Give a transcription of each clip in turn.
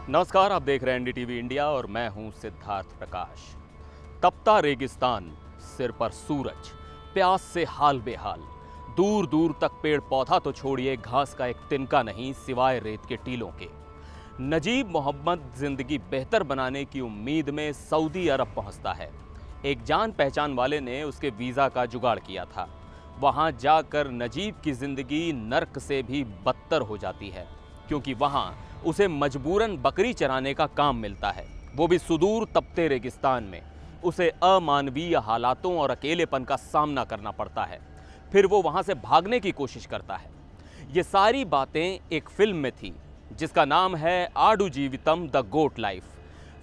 नमस्कार, आप देख रहे हैं एनडीटीवी इंडिया और मैं हूं सिद्धार्थ प्रकाश। तपता रेगिस्तान, सिर पर सूरज, प्यास से हाल बेहाल, दूर दूर तक पेड़ पौधा तो छोड़िए घास का एक तिनका नहीं सिवाय रेत के टीलों के। नजीब मोहम्मद जिंदगी बेहतर बनाने की उम्मीद में सऊदी अरब पहुंचता है। एक जान पहचान वाले ने उसके वीज़ा का जुगाड़ किया था। वहां जाकर नजीब की जिंदगी नर्क से भी बदतर हो जाती है, क्योंकि वहां उसे मजबूरन बकरी चराने का काम मिलता है, वो भी सुदूर तपते रेगिस्तान में। उसे अमानवीय हालातों और अकेलेपन का सामना करना पड़ता है। फिर वो वहां से भागने की कोशिश करता है। ये सारी बातें एक फिल्म में थी जिसका नाम है आडू जीवितम द गोट लाइफ।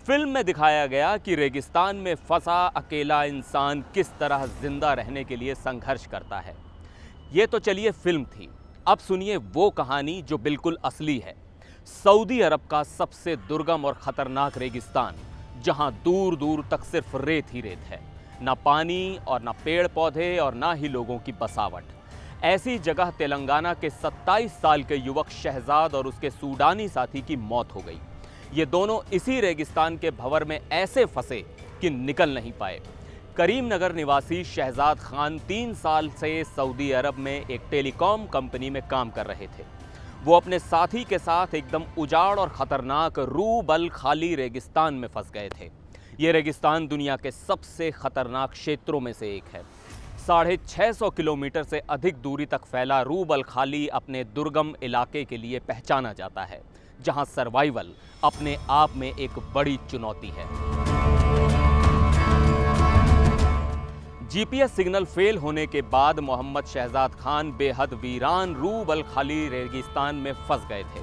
फिल्म में दिखाया गया कि रेगिस्तान में फंसा अकेला इंसान किस तरह जिंदा रहने के लिए संघर्ष करता है। ये तो चलिए फिल्म थी, अब सुनिए वो कहानी जो बिल्कुल असली है। सऊदी अरब का सबसे दुर्गम और खतरनाक रेगिस्तान, जहां दूर दूर तक सिर्फ रेत ही रेत है, ना पानी और ना पेड़ पौधे और ना ही लोगों की बसावट। ऐसी जगह तेलंगाना के 27 साल के युवक शहजाद और उसके सूडानी साथी की मौत हो गई। ये दोनों इसी रेगिस्तान के भंवर में ऐसे फंसे कि निकल नहीं पाए। करीमनगर निवासी शहजाद खान 3 साल से सऊदी अरब में एक टेलीकॉम कंपनी में काम कर रहे थे। वो अपने साथी के साथ एकदम उजाड़ और ख़तरनाक रूब अल खाली रेगिस्तान में फंस गए थे। ये रेगिस्तान दुनिया के सबसे ख़तरनाक क्षेत्रों में से एक है। 650 किलोमीटर से अधिक दूरी तक फैला रूब अल खाली अपने दुर्गम इलाके के लिए पहचाना जाता है, जहां सर्वाइवल अपने आप में एक बड़ी चुनौती है। जीपीएस सिग्नल फेल होने के बाद मोहम्मद शहजाद खान बेहद वीरान रूब अल खाली रेगिस्तान में फंस गए थे।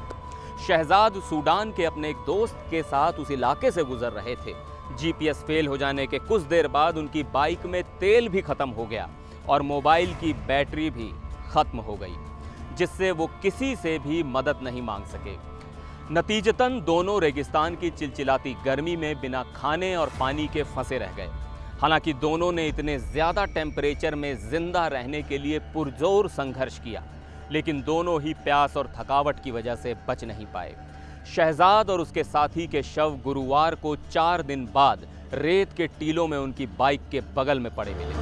शहजाद सूडान के अपने एक दोस्त के साथ उस इलाके से गुजर रहे थे। जीपीएस फेल हो जाने के कुछ देर बाद उनकी बाइक में तेल भी खत्म हो गया और मोबाइल की बैटरी भी खत्म हो गई, जिससे वो किसी से भी मदद नहीं मांग सके। नतीजतन दोनों रेगिस्तान की चिलचिलाती गर्मी में बिना खाने और पानी के फंसे रह गए। हालांकि दोनों ने इतने ज़्यादा टेम्परेचर में जिंदा रहने के लिए पुरजोर संघर्ष किया, लेकिन दोनों ही प्यास और थकावट की वजह से बच नहीं पाए। शहजाद और उसके साथी के शव गुरुवार को 4 दिन बाद रेत के टीलों में उनकी बाइक के बगल में पड़े मिले।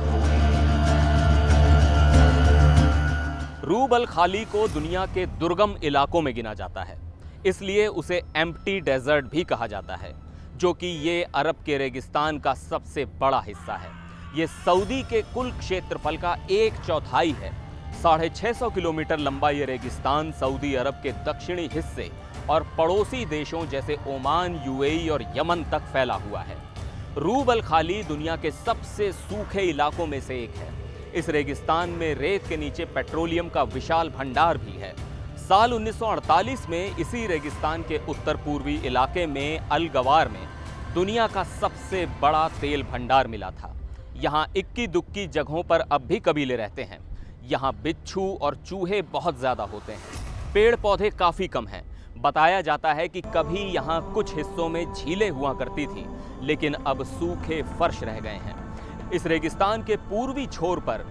रूब अल खाली को दुनिया के दुर्गम इलाकों में गिना जाता है, इसलिए उसे एम्प्टी डेजर्ट भी कहा जाता है, जो कि ये अरब के रेगिस्तान का सबसे बड़ा हिस्सा है। ये सऊदी के कुल क्षेत्रफल का 1/4 है। 650 किलोमीटर लंबा ये रेगिस्तान सऊदी अरब के दक्षिणी हिस्से और पड़ोसी देशों जैसे ओमान, यूएई और यमन तक फैला हुआ है। रूब अल खाली दुनिया के सबसे सूखे इलाकों में से एक है। इस रेगिस्तान में रेत के नीचे पेट्रोलियम का विशाल भंडार भी है। साल 1948 में इसी रेगिस्तान के उत्तर पूर्वी इलाके में अल गवार में दुनिया का सबसे बड़ा तेल भंडार मिला था। यहाँ इक्की दुक्की जगहों पर अब भी कबीले रहते हैं। यहाँ बिच्छू और चूहे बहुत ज़्यादा होते हैं। पेड़ पौधे काफ़ी कम हैं। बताया जाता है कि कभी यहाँ कुछ हिस्सों में झीलें हुआ करती थी, लेकिन अब सूखे फर्श रह गए हैं। इस रेगिस्तान के पूर्वी छोर पर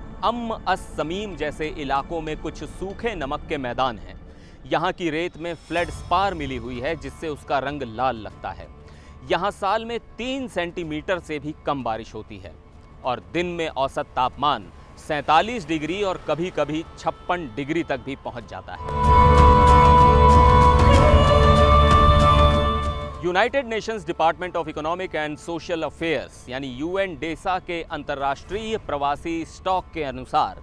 अस समीम जैसे इलाकों में कुछ सूखे नमक के मैदान हैं। यहाँ की रेत में फ्लेडस्पार मिली हुई है, जिससे उसका रंग लाल लगता है। यहाँ साल में 3 सेंटीमीटर से भी कम बारिश होती है और दिन में औसत तापमान 47 डिग्री और कभी कभी 56 डिग्री तक भी पहुँच जाता है। United Nations department of economic and social affairs यानी यूएनडेसा के अंतर्राष्ट्रीय प्रवासी स्टॉक के अनुसार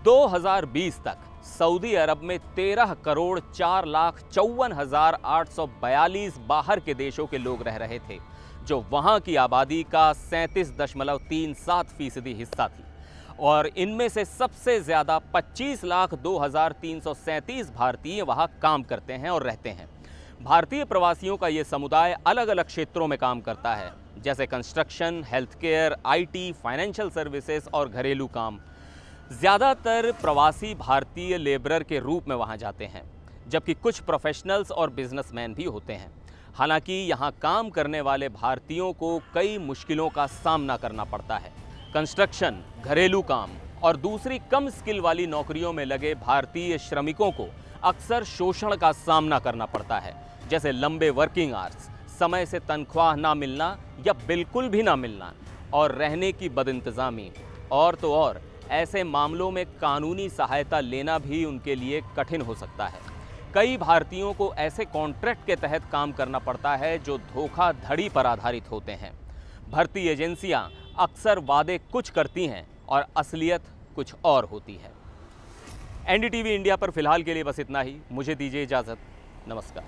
2020 तक सऊदी अरब में 13,04,54,842 बाहर के देशों के लोग रह रहे थे, जो वहां की आबादी का 37.37% हिस्सा थी। और इनमें से सबसे ज़्यादा 25,02,337 भारतीय वहां काम करते हैं और रहते हैं। भारतीय प्रवासियों का ये समुदाय अलग अलग क्षेत्रों में काम करता है, जैसे construction, health care, IT, financial services और घरेलू काम। ज़्यादातर प्रवासी भारतीय लेबरर के रूप में वहाँ जाते हैं, जबकि कुछ प्रोफेशनल्स और बिजनेसमैन भी होते हैं। हालांकि यहाँ काम करने वाले भारतीयों को कई मुश्किलों का सामना करना पड़ता है। कंस्ट्रक्शन, घरेलू काम और दूसरी कम स्किल वाली नौकरियों में लगे भारतीय श्रमिकों को अक्सर शोषण का सामना करना पड़ता है, जैसे लंबे वर्किंग आवर्स, समय से तनख्वाह ना मिलना या बिल्कुल भी ना मिलना और रहने की बदइंतजामी, और तो और ऐसे मामलों में कानूनी सहायता लेना भी उनके लिए कठिन हो सकता है। कई भारतीयों को ऐसे कॉन्ट्रैक्ट के तहत काम करना पड़ता है जो धोखाधड़ी पर आधारित होते हैं। भर्ती एजेंसियां अक्सर वादे कुछ करती हैं और असलियत कुछ और होती है। एनडीटीवी इंडिया पर फिलहाल के लिए बस इतना ही। मुझे दीजिए इजाज़त। नमस्कार।